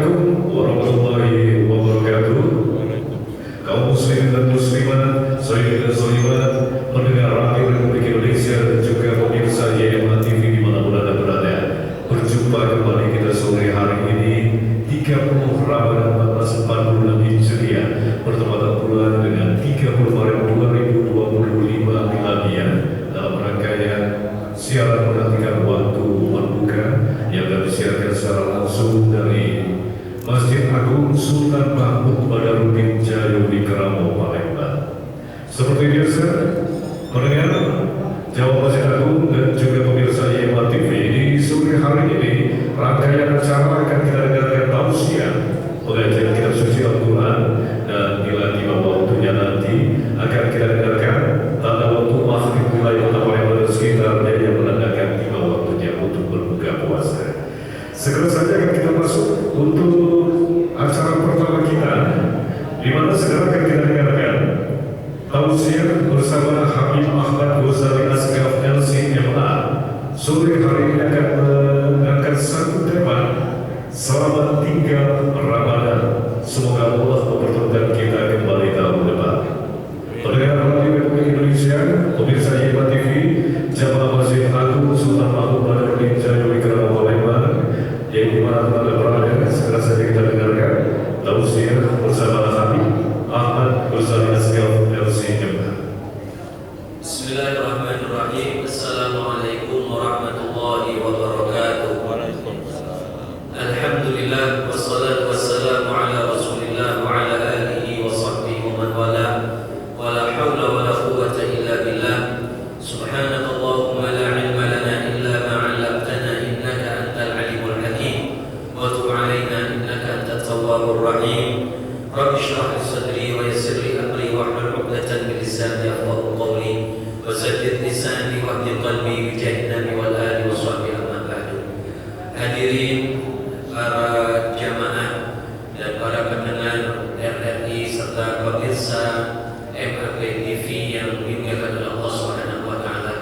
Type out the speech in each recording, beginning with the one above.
Assalamualaikum warahmatullahi wabarakatuh. Kaum muslim dan muslimat, saudara dan saudara, pendengar radio Republik Indonesia dan juga pemirsa YMA TV dimanapun Anda berada. Berjumpa kembali kita sore hari ini 30 Ramadan 1446 Hijriah bertepatan pula dengan 30 Maret 2025 Miladiah dalam rangkaian siaran menantikan waktu berbuka yang akan disiarkan secara langsung dari Masjid Agung Sultan Mahmud Badarudin Jaya di Keramo, Palembang. Seperti biasa, pendengar Jawa Masjid Agung dan juga pemirsa YMA TV, di sore hari ini rangkaian acara akan kita dengarkan tausiah pengajian kitab suci Al-Quran, dan bila tiba waktunya nanti akan kita dengarkan tanda waktu maghrib wilayah Kota Palembang dan sekitarnya yang menandakan tiba waktunya untuk berbuka puasa. Segera saja akan kita masuk untuk acara pertama kita, di mana segera akan kita dengarkan tausiah bersama Habib Ahmad Ghazali Asghaf LC.MA. Sore hari ini akan mengangkat satu tema, selamat tinggal Ramadan. Semoga Allah mempertemukan kita kembali tahun depan. Pendengar radio Republik Indonesia, pemirsa YMA TV, jamaah Masjid Agung Sultan Mahmud Badarudin Jaya di Keramo, Palembang, yang dimana Anda berada, segera saja kita dengarkan tausiah bersama Habib Ahmad Ghazali Asghaf LC.MA. Bismillahirrahmanirrahim. Assalamualaikum warahmatullahi wabarakatuh. Alhamdulillah wassalatu wassalamu ala Rasulillah wa ala alihi wa sahbihi wa man wala. Wa la hawla wa la quwwata illa billah. Subhanakallahumma la ilma lana illa ma 'allamtana innaka antal alimul hakim. Wa tub 'alaina innaka antat tawwabur rahim. Rabbi shrah li sadri wa yassir li amri wahlul 'uqdatam min lisani yafqahu qawli. Wasaddid lisani wahdi qalbi bijahi nabi wal ali wa sahbihi amma ba'du. Hadirin para jamaah dan para pendengar RRI serta pemirsa MAP TV yang dimuliakan oleh Allah Subhanahu wa taala.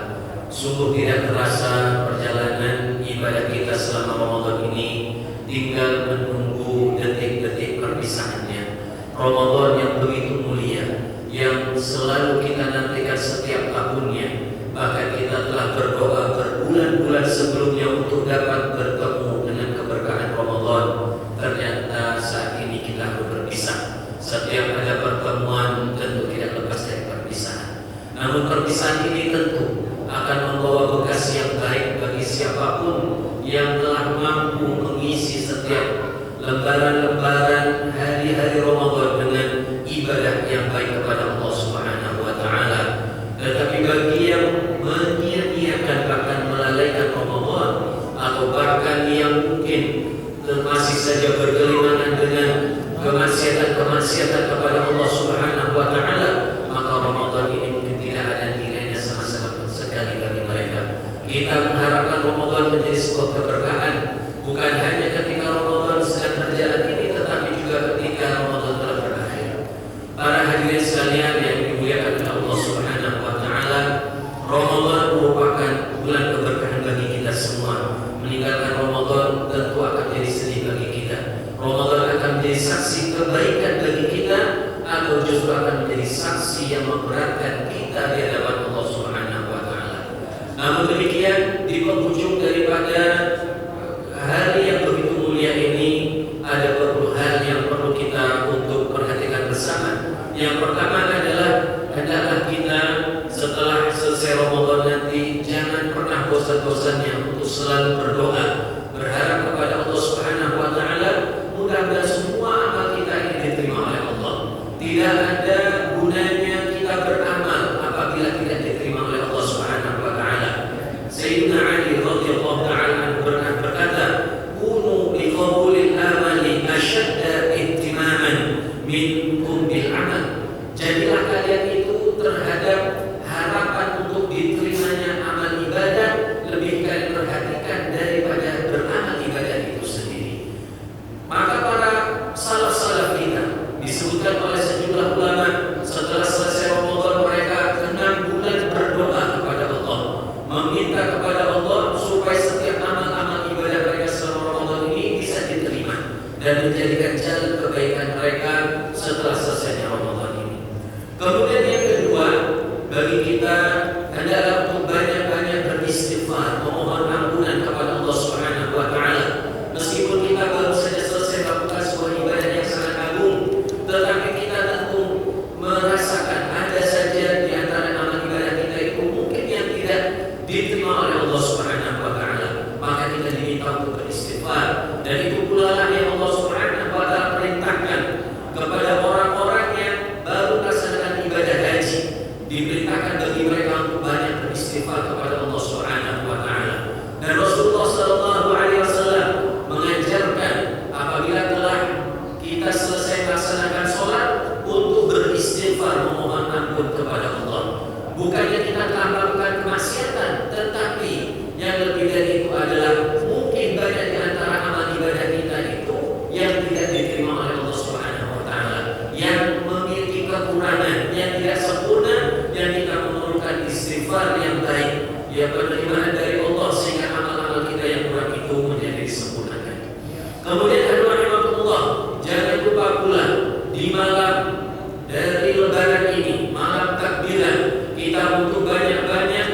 Sungguh tidak terasa perjalanan ibadah kita selama Ramadan ini tinggal menunggu detik-detik perpisahannya. Ramadan yang begitu mulia, yang selalu kita nantikan setiap tahunnya. Bahkan kita telah berdoa berbulan-bulan sebelumnya untuk dapat bertemu dengan keberkahan Ramadan. Ternyata saat ini kita harus berpisah. Setiap ada pertemuan tentu tidak lepas dari perpisahan. Namun perpisahan ini tentu akan membawa bekas yang baik bagi siapapun yang telah mampu mengisi setiap lembaran-lembaran hari-hari Ramadan dengan ibadah yang baik kepada Allah Subhanahu wa taala. Tetapi bagi yang menyia-nyiakan bahkan melalaikan Ramadan, atau bahkan yang mungkin masih saja bergelimang dengan kemaksiatan kepada Allah Subhanahu wa taala, maka Ramadan ini mungkin tidak ada nilainya sama sekali bagi mereka. Kita mengharapkan Ramadan menjadi sebuah keberkahan, bukan hanya ketika Ramadan sedang berjalan ini, tetapi juga ketika Ramadan telah berakhir. Para hadirin sekalian yang dimuliakan oleh Allah Subhanahu wa taala, Ramadan merupakan bulan keberkahan bagi kita semua. Meninggalkan Ramadan tentu akan menjadi sedih bagi kita. Ramadan akan menjadi saksi kebaikan bagi kita, atau justru akan menjadi saksi yang memberatkan kita di hadapan Allah Subhanahu wa taala. Namun demikian, di penghujung daripada hari yang begitu mulia ini, ada beberapa hal yang perlu kita untuk perhatikan bersama. Yang pertama adalah hendaklah kita setelah selesai Ramadan nanti jangan pernah bosan-bosannya untuk selalu berdoa, berharap kepada Allah Subhanahu wa taala. Mudah-mudahan semua amal kita ini diterima oleh Allah. Tidak ada gunanya kita beramal apabila tidak diterima oleh Allah Subhanahu wa taala. Sayyidina Ali radhiyallahu taala berkata, "Kunu bi qabulil amali ashadda ihtimaman minkum bil amal." Jadilah kalian itu terhadap harapan untuk diterimanya amal ibadah lebih kalian perhatikan daripada beramal ibadah itu sendiri. Maka para salaf-salaf kita disebutkan oleh sejumlah ulama, setelah selesai Ramadan mereka 6 bulan berdoa kepada Allah, meminta kepada Allah supaya setiap amal-amal ibadah mereka selama Ramadan ini bisa diterima. dan menjadikan jalan kebaikan mereka setelah selesainya Ramadan ini. Kemudian yang kedua, bagi kita adalah untuk banyak-banyak beristighfar, memohon ampunan kepada Allah Subhanahu wa taala. Meskipun kita baru saja selesai melakukan sebuah ibadah yang sangat agung, tetapi kita tentu merasakan ada saja di antara amal ibadah kita itu mungkin yang tidak diterima oleh Allah Subhanahu wa taala. Maka kita diminta untuk beristighfar, dan itu pula lah yang Allah Subhanahu wa taala perintahkan kepada orang-orang yang baru melaksanakan ibadah haji. Diperintahkan bagi mereka untuk banyak beristighfar kepada Allah Subhanahu wa taala. Dan Rasulullah sallallahu alaihi wasallam mengajarkan apabila telah kita selesai melaksanakan sholat untuk beristighfar, memohon ampun kepada Allah. Bukannya kita telah melakukan kemaksiatan, tetapi yang lebih dari itu adalah mungkin banyak di antara amal ibadah kita itu yang tidak diterima oleh Allah Subhanahu wa taala, yang memiliki kekurangan, yang tidak sempurna, yang kita memerlukan istighfar yang baik, ya penerimaan dari Allah sehingga amal-amal kita yang kurang itu menjadi disempurnakan. Kemudian rahimahullah, jangan lupa pula di malam dari Lebaran ini, malam takbiran, kita untuk banyak-banyak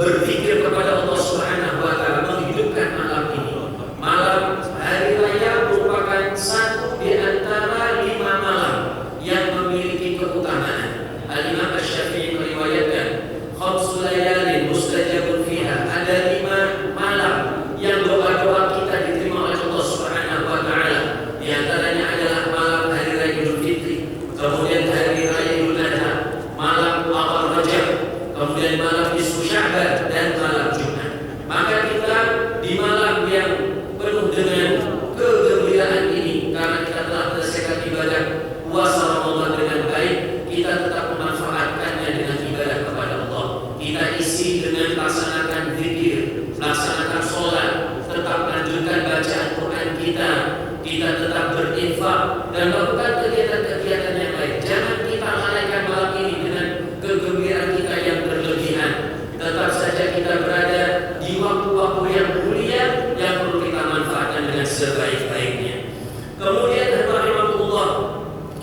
berzikir kepada Allah Subhanahu wa taala, menghidupkan malam ini. Malam hari raya merupakan satu di antara 5 malam yang memiliki keutamaan. Al-Imam Asy-Syafi'i meriwayatkan, khamsul layalin mustajabun fiha, ada 5 malam yang doa-doa kita diterima oleh Allah Subhanahu wa taala. Di antaranya adalah malam hari raya Idul Fitri, kemudian hari raya Idul Adha, malam awal Rajab, kemudian malam nisfu Sya'ban, dan malam Jumat. Maka kita di malam yang penuh dengan kegembiraan ini, karena kita telah menyelesaikan ibadah puasa Ramadan dengan baik, kita tetap memanfaatkannya dengan ibadah kepada Allah. Kita isi dengan melaksanakan zikir, melaksanakan sholat, tetap melanjutkan bacaan Quran kita tetap berinfak dan melakukan kegiatan-kegiatan yang lain. Jangan kita lalaikan malam ini dengan kegembiraan kita yang berlebihan. Tetap saja kita berada di waktu-waktu yang mulia yang perlu kita manfaatkan dengan sebaik-baiknya. Kemudian rahimahullah,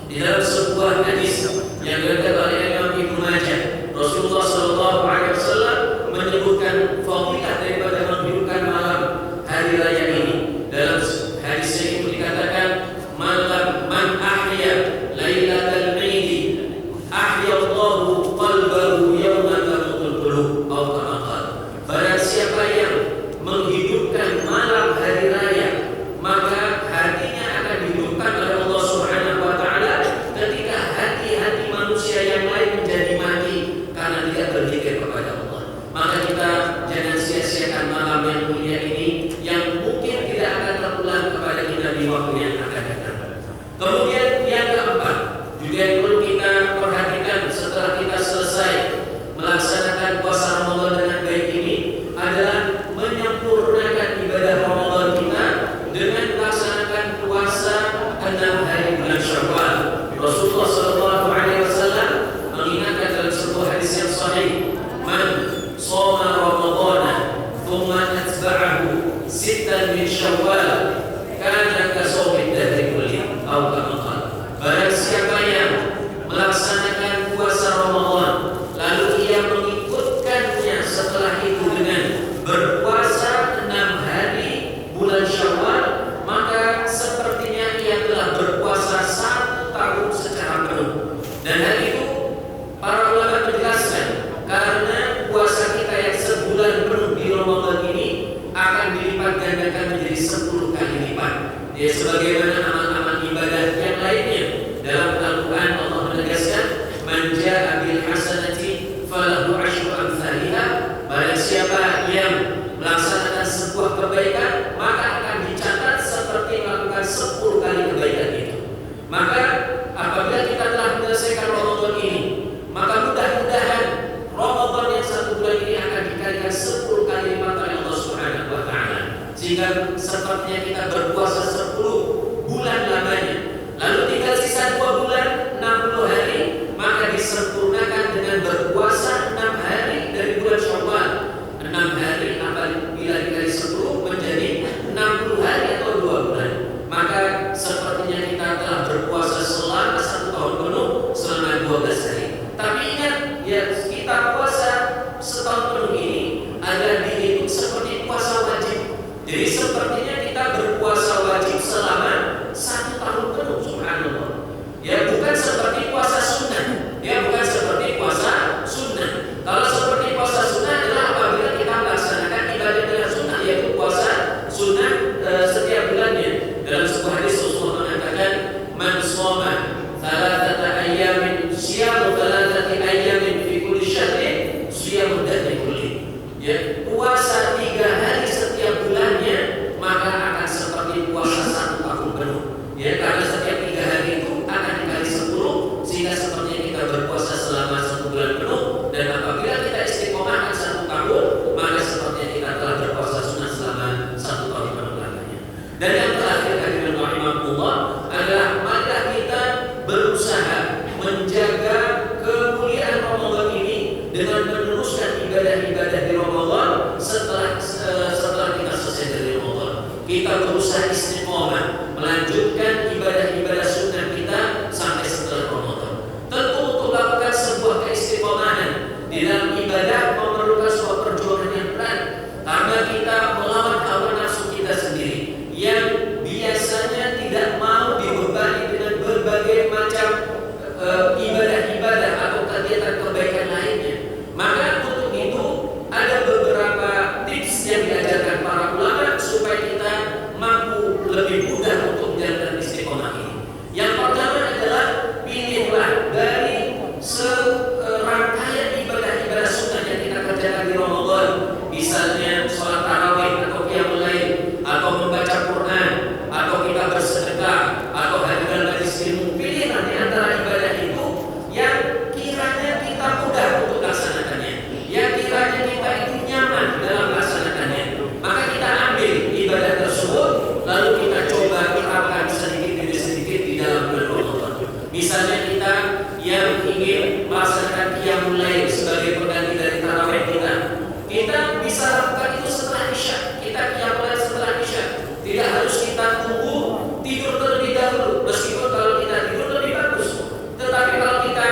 di dalam sebuah hadis yang diriwayatkan oleh Imam Ibnu Majah, Rasulullah sallallahu alaihi wasallam menyebutkan fadilah daripada menghidupkan malam hari raya ini. Dalam hadis itu dikatakan, malam man ahya lailatal Eid ahya Allahu qalbahu yawma tamutul qulub, atau kama qala. Barang siapa yang menghidupkan malam hari raya, maka hatinya akan dihidupkan oleh Allah Subhanahu wa taala ketika hati-hati manusia yang lain menjadi mati karena tidak berzikir kepada Allah. Maka kita jangan sia-siakan malam yang mulia ini yang mungkin tidak akan terulang kepada kita di waktu yang akan datang. Kemudian yang keempat, juga yang perlu kita perhatikan setelah kita selesai melaksanakan puasa Ramadan dengan baik ini adalah menyempurnakan ibadah Ramadan kita dengan melaksanakan puasa 6 hari bulan Syawal. Rasulullah sallallahu alaihi wasallam mengingatkan dalam sebuah hadis yang sahih, man shoma Ramadhana thumma atba'ahu 6 min Syawal kana ka shaumi dahri kulli, atau kama qala. Barang siapa yang melaksanakan puasa Ramadan lalu ia mengikutkannya setelah itu dengan berpuasa 6 hari bulan Syawal, maka sepertinya ia telah berpuasa 1 tahun secara penuh. Dan hal itu para ulama menjelaskan karena puasa kita yang sebulan penuh di Ramadan ini akan dilipat gandakan menjadi 10 kali lipat. Ya, sebagaimana amal-amal ibadah yang lainnya. Dalam Al-Quran Allah menegaskan, man jaa bil hasanati falahu asyru amsalha. Barang siapa yang melaksanakan sebuah kebaikan, maka akan dicatat seperti melakukan 10 kali kebaikan itu. Maka apabila kita telah menyelesaikan Ramadan ini, maka mudah-mudahan Ramadan yang 1 bulan ini akan dikalikan 10 kali lipat oleh Allah Subhanahu wa taala. Sehingga sepertinya kita berpuasa 10 bulan lamanya. Lalu tinggal sisa 2 bulan, 60 hari, maka disempurnakan dengan berpuasa 6 hari dari bulan Syawal. 6 hari apabila dikali 10 menjadi 60 hari atau 2 bulan. Maka rahimahullah adalah marilah kita berusaha menjaga kemuliaan Ramadan ini dengan meneruskan ibadah-ibadah di Ramadan setelah kita selesai dari Ramadan. Kita berusaha istiqomah melanjutkan ibadah-ibadah sunnah kita sampai setelah Ramadan. Tentu untuk melakukan sebuah keistiqomahan di dalam ibadah memerlukan sebuah perjuangan yang berat, karena kita melawan hawa nafsu kita sendiri yang biasanya tidak mau dibebani dengan berbagai macam ibadah-ibadah atau kegiatan kebaikan lainnya. Maka untuk itu ada beberapa tips yang diajarkan para ulama supaya kita mampu lebih mudah untuk menjalankan istiqomah ini. Yang pertama adalah pilihlah dari serangkaian ibadah-ibadah sunnah yang kita kerjakan di Ramadan, misalnya sholat tarawih atau qiyamul lail, atau membaca Quran, atau kita bersedekah, atau hadiran majelis ilmu. Pilihlah di antara ibadah itu yang kiranya kita mudah untuk laksanakannya, yang kiranya kita itu nyaman dalam melaksanakannya. Maka kita ambil ibadah tersebut, lalu kita coba terapkan sedikit demi sedikit di dalam bulan Ramadan. Misalnya kita yang ingin melaksanakan qiyamul lail sebagai pengganti dari tarawih kita bisa lakukan itu setelah Isya. Kita qiyamul lail setelah Isya. Tidak harus kita tunggu tidur terlebih dahulu, meskipun kalau kita tidur lebih bagus. Tetapi kalau kita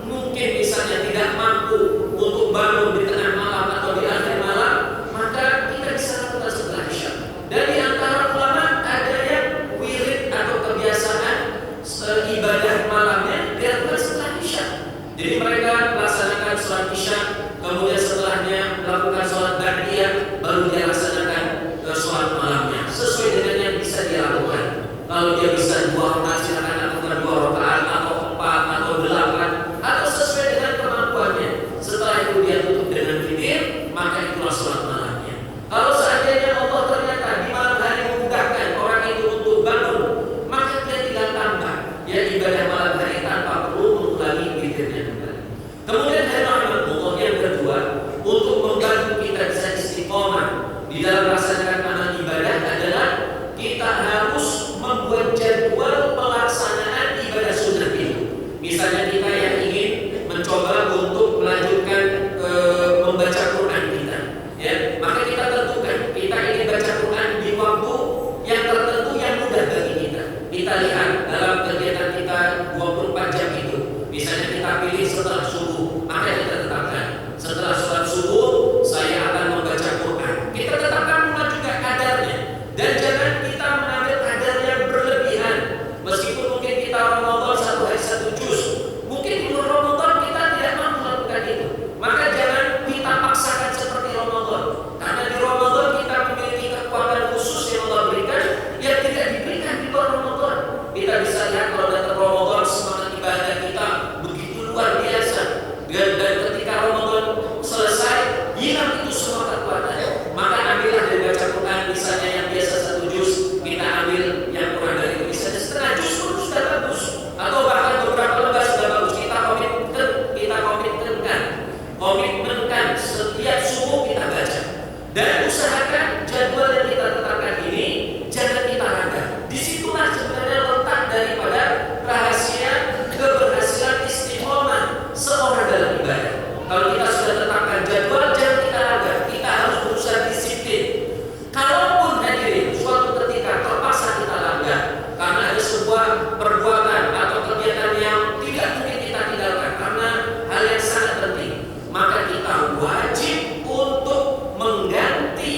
mungkin misalnya tidak mampu untuk bangun di tengah malam atau di akhir malam, maka kita bisa lakukan setelah Isya. Dan di antara ulama ada yang wirid atau kebiasaan ibadah malamnya dilakukan setelah Isya. Jadi mereka melaksanakan sholat Isya, kemudian setelahnya melakukan sholat ba'diyah, baru dia laksanakan sholat malamnya sesuai dengan yang bisa dia lakukan. Kalau dia bisa 2 rakaat, silakan lakukan 2 rakaat atau 4 atau 8 atau sesuai dengan kemampuannya. Setelah itu dia tutup dengan witir, maka itulah sholat malamnya. Kalau seandainya Allah ternyata di malam hari memudahkan orang itu untuk bangun, maka dia tinggal tambah ya ibadah malam hari tanpa perlu mengulangi witirnya kembali. Kemudian Allah yang kedua, untuk membantu kita bisa istiqomah di dalam melaksanakan amal ibadah adalah kita harus membuat jadwal pelaksanaan ibadah sunnah itu. Misalnya kita yang ingin mencoba untuk melanjutkan membaca Quran kita, ya, maka kita tentukan kita ingin baca Quran di waktu yang tertentu yang mudah bagi kita. Kita lihat dalam kegiatan kita 24 jam itu, misalnya kita pilih setelah subuh, maka kita tetapkan setelah sholat subuh saya akan membaca Quran. Kita tetapkan pula juga kadarnya, dan jangan kita mengambil kadar yang berlebihan. Meskipun mungkin kita Ramadan 1 hari 1 juz, mungkin di luar Ramadan kita tidak mampu melakukan itu. Maka jangan kita paksakan seperti Ramadan, karena di Ramadan kita memiliki kekuatan khusus yang Allah berikan yang tidak diberikan di luar Ramadan. Kita bisa lihat kalau datang Ramadan semangat ibadah kita begitu luar biasa, dan ketika Ramadan selesai hilang itu semua kekuatan. Maka ambillah dari baca Quran, misalnya yang biasa 1 juz, kita ambil yang kurang dari itu, misalnya setengah juz pun sudah bagus, atau bahkan beberapa lembar sudah bagus. Kita komitmenkan setiap subuh kita baca, dan usahakan jadwal yang kita tetapkan ini jangan kita ragam. Disitulah sebenarnya letak daripada rahasia keberhasilan istiqomah seorang dalam ibadah. Kalau kita sudah tetapkan jadwal, jangan kita ragam. Kita harus berusaha disiplin. Kalaupun hadirin suatu ketika terpaksa kita langgar karena ada sebuah perbuatan atau kegiatan yang tidak mungkin kita tinggalkan karena hal yang sangat penting, maka kita wajib untuk mengganti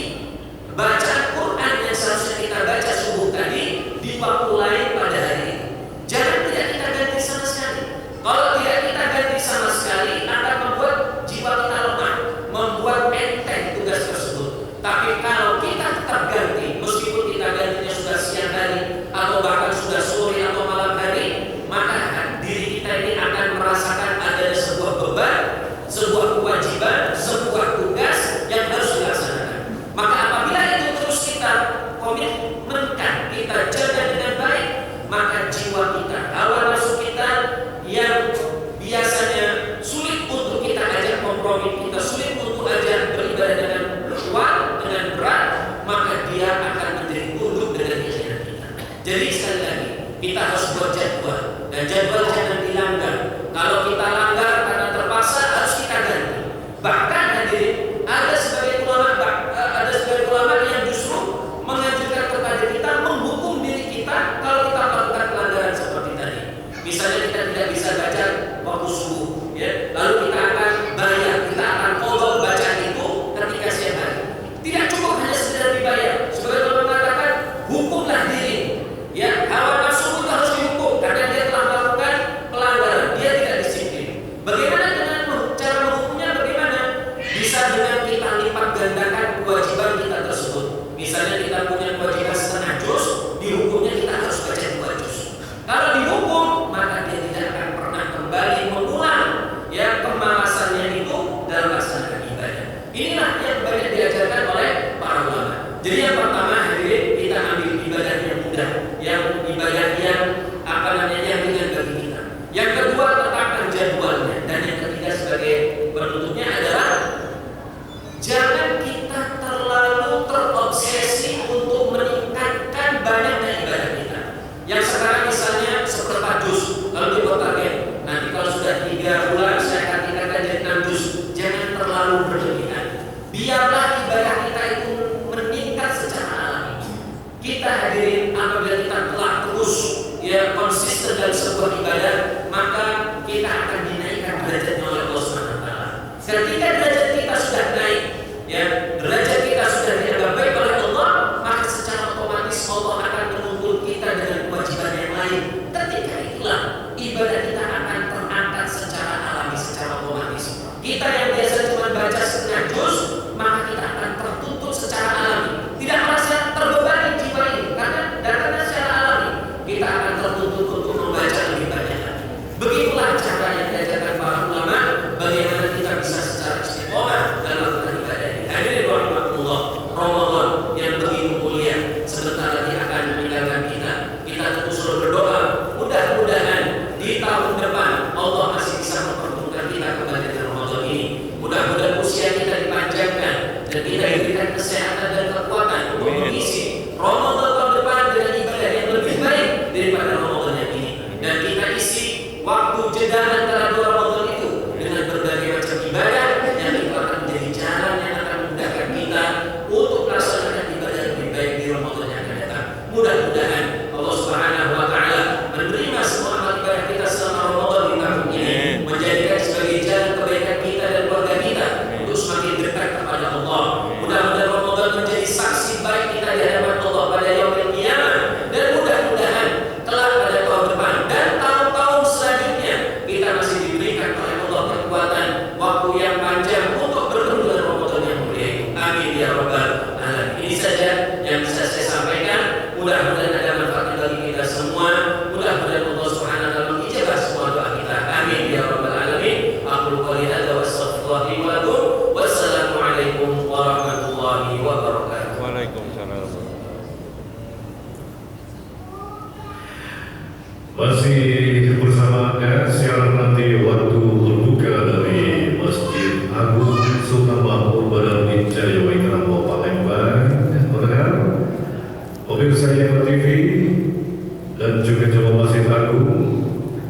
bacaan Quran yang seharusnya kita baca subuh tadi di waktu lain pada hari ini. Jangan tidak kita ganti sama sekali. Kalau tidak kita ganti sama sekali akan membuat jiwa kita lemah, membuat enteng tugas tersebut. Tapi kalau kita tetap ganti, meskipun kita gantinya sudah siang hari atau bahkan sudah sore atau malam hari, maka diri kita ini akan merasakan ada sebuah beban, sebuah kewajiban, sebuah tugas yang harus dilaksanakan. Maka apabila itu terus kita komitmenkan, kita jaga dengan baik, maka jiwa kita, hawa nafsu kita yang biasanya sulit untuk kita ajak kompromi, kita sulit untuk ajak beribadah dengan kuat, dengan berat, maka dia akan menjadi tunduk dengan keinginan kita. Jadi sekali lagi Kita harus buat jadwal, dan jadwal jangan dilanggar. Kalau kita langgar karena terpaksa, harus kita ganti. Bahkan hadirin, ada sebagian ulama yang justru mengajukan kepada kita, menghukum diri kita kalau kita melakukan pelanggaran seperti tadi. Misalnya kita tidak bisa baca waktu subuh, ya, lalu kita akan bayar, kita akan qadha bacaan itu ketika siang hari. Tidak cukup hanya sekedar dibayar. Sebagian ulama mengatakan, hukumlah diri, ya, hawa nafsu itu harus dihukum karena dia telah melakukan pelanggaran, dia tidak disiplin. Bagaimana dengan cara menghukumnya? Bagaimana? Bisa dengan kita lipat gandakan kewajiban kita tersebut. Misalnya kita punya kewajiban setengah juz, dihukumnya kita harus baca 2 juz. Kalau dihukum, maka dia tidak akan pernah kembali mengulang, ya, kemalasannya itu dalam melaksanakan ibadah. Inilah yang banyak diajarkan oleh para ulama. Jadi yang pertama, hadirin, kita ambil ibadah yang mudah, yang ibadah yang yang ringan bagi kita. Yang kedua, tetapkan jadwalnya, dan yang ketiga sebagai penutupnya adalah jangan kita terlalu terobsesi untuk meningkatkan banyaknya ibadah kita. Yang sekarang misalnya seperempat juz, lalu dibuat target. Nanti kalau sudah 3 bulan saya akan tingkatkan jadi 6 juz. Jangan terlalu berlebihan. Biarlah ibadah kita itu meningkat secara alami. Kita hadirin, apabila kita telah terus, ya, konsisten dalam sebuah ibadah, maka kita akan dinaikkan derajatnya oleh Allah SWT. Ketika derajat kita sudah naik, ya, derajat kita sudah dianggap baik oleh Allah, maka secara otomatis Allah akan menuntut kita dengan kewajiban yang lain. Ketika itulah ibadah kita akan terangkat secara alami, secara otomatis. Kita yang biasa cuma baca setengah juz, maka kita akan tertuntut secara alami, tidak merasa terbebani jiwa ini, karena secara alami kita akan tertuntut untuk membaca lebih banyak. Begitulah cara yang diajarkan para ulama, bagaimana kita bisa secara istiqomah dalam melakukan ibadah ini. Hadirin rahimakumullah, Ramadan yang begitu mulia sebentar lagi akan meninggalkan kita. Kita terus berdoa, mudah-mudahan di tahun depan Allah masih bisa mempertemukan kita kembali di Ramadan ini. Mudah-mudahan usia kita dipanjangkan dan kita diberikan kesehatan dan kekuatan untuk mengisi Ramadan tahun depan dengan ibadah yang lebih baik daripada Ramadan yang ini. Dan kita isi waktu jeda antara 2 Ramadan itu dengan berbagai macam ibadah yang itu akan menjadi jalan yang akan memudahkan kita untuk melaksanakan ibadah yang lebih baik di Ramadan yang akan datang. Mudah-mudahan Allah Subhanahu wa Ta'ala menerima semua amal ibadah kita selama Ramadan di tahun ini, menjadikan sebagai jalan kebaikan kita dan keluarga kita untuk semakin dekat kepada Allah. Mudah-mudahan Ramadan menjadi saksi baik kita di hadapan Allah pada yaumil qiyamah, dan mudah-mudahan kelak pada tahun depan dan tahun-tahun selanjutnya kita masih diberikan oleh Allah kekuatan waktu yang panjang untuk bertemu dengan Ramadan yang mulia. Amin ya rabbal alamin. Ini saja yang bisa saya sampaikan. Mudah-mudahan ada manfaat bagi kita semua. Mudah-mudahan Allah Subhanahu wa Ta'ala mengijabah semua doa kita. Amin ya rabbal alamin. Aqulu qouli hadza wa astaghfirullahi wa lakum. Wassalamualaikum warahmatullahi wabarakatuh. Waalaikumsalam. Masih bersama siaran nanti waktu berbuka dari Masjid Agung Sultan Mahmud Badar Jaya Wikramo Palembang. Pendengar, pemirsa YEMA TV dan juga jemaah Masjid Agung,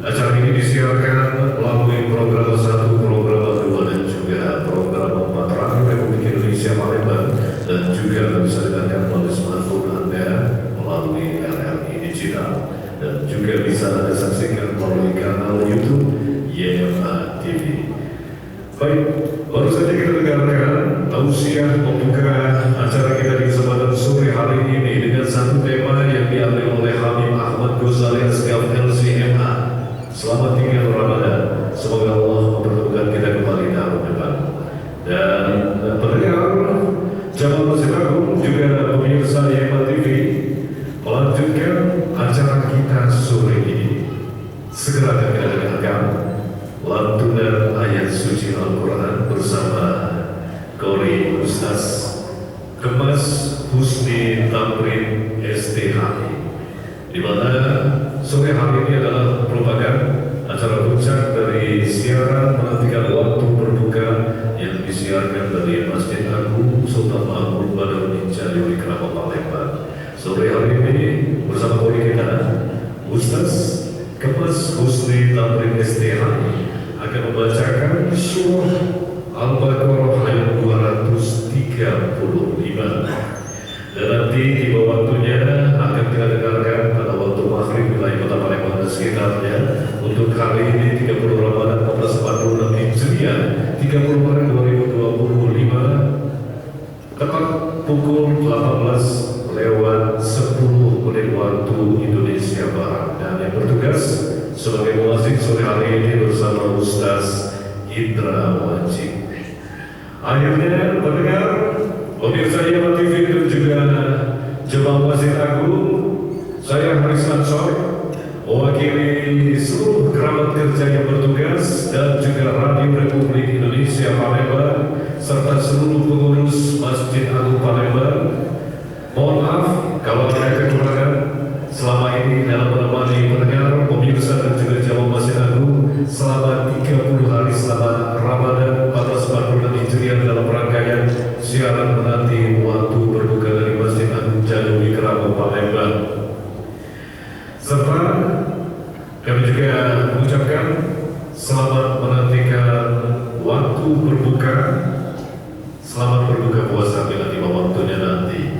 acara ini disiarkan melalui program 1, program 2 dan juga program 4 Radio Republik Indonesia Palembang, dan juga bisa didengarkan melalui smartphone Anda melalui RRI Digital, dan juga bisa Anda saksikan melalui kanal YouTube YEMA TV. Baik, baru saja kita dengarkan tausiah membuka acara kita di kesempatan sore hari ini dengan satu tema yang diambil oleh Habib Ahmad Ghazali Asghaf LCMA. Selamat tinggal Ramadan. Semoga Allah mempertemukan kita kembali tahun depan. Dan pendengar jamaah Masjid Agung juga pemirsa YEMA TV, melanjutkan acara kita sore ini. Segera akan kita dengarkan lantunan ayat suci Al-Quran bersama Qori Ustaz Kemas Husni Tamrin STHI, di mana sore hari ini adalah merupakan acara puncak dari siaran menantikan waktu berbuka yang disiarkan dari Masjid Agung Sultan Mahmud Badar Jaya Wikramo Palembang. Sore hari ini bersama Qori kita Mas Husni Tamrin STH akan membacakan surah Al-Baqarah ayat 235. Dan nanti tiba waktunya akan kita dengarkan pada waktu maghrib wilayah Kota Palembang dan sekitarnya untuk hari ini 30 Ramadan 1446 Hijriah 30 Maret 2025 tepat pukul 18 lewat 10 menit waktu Indonesia Barat. Dan yang bertugas sebagai muazzin sore hari ini bersama Ustaz Indra Wajib. Akhirnya pendengar pemirsa Yama TV dan juga jemaah Masjid Agung, saya Haris Mansor mewakili seluruh kerabat kerja yang bertugas dan juga Radio Republik Indonesia Palembang serta seluruh pengurus Masjid Agung Palembang. Mohon maaf kalau ada kekurangan selama ini dalam menemani pendengar, pemirsa dan juga jemaah Masjid Agung selama 30 hari selama Ramadan 1446 Hijriah dalam rangkaian siaran menanti waktu berbuka dari Masjid Agung Janubi Kerabo Palembang. Serta kami juga mengucapkan selamat menantikan waktu berbuka, selamat berbuka puasa bila tiba waktunya nanti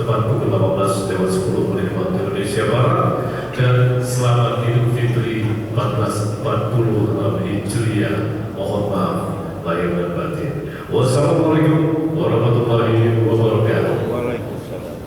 tepat pukul 18 lewat 10 menit waktu Indonesia Barat, dan selamat Idul Fitri 1446 Hijriah. Mohon maaf lahir dan batin. Wassalamualaikum warahmatullahi wabarakatuh. Waalaikumsalam.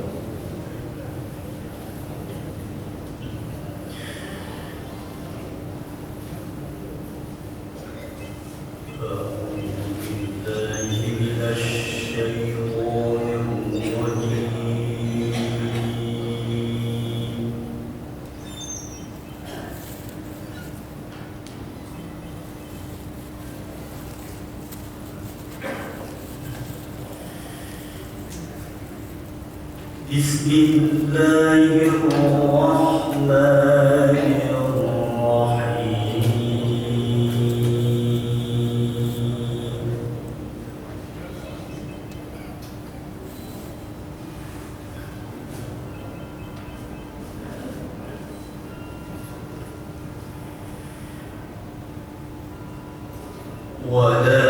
ولكن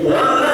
One